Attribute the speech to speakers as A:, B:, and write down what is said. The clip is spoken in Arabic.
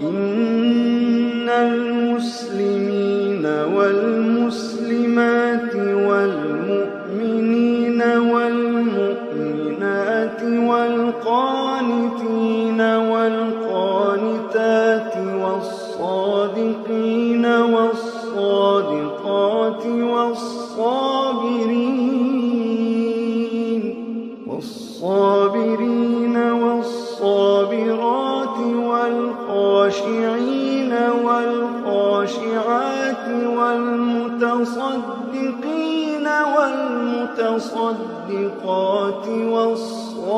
A: إن المسلمين والمسلمات والمؤمنين والمؤمنات والقانتين والقانتات والصادقين والصادقات والصابرين والصابرات والخاشعين والخاشعات والمتصدقين والمتصدقات والصائمين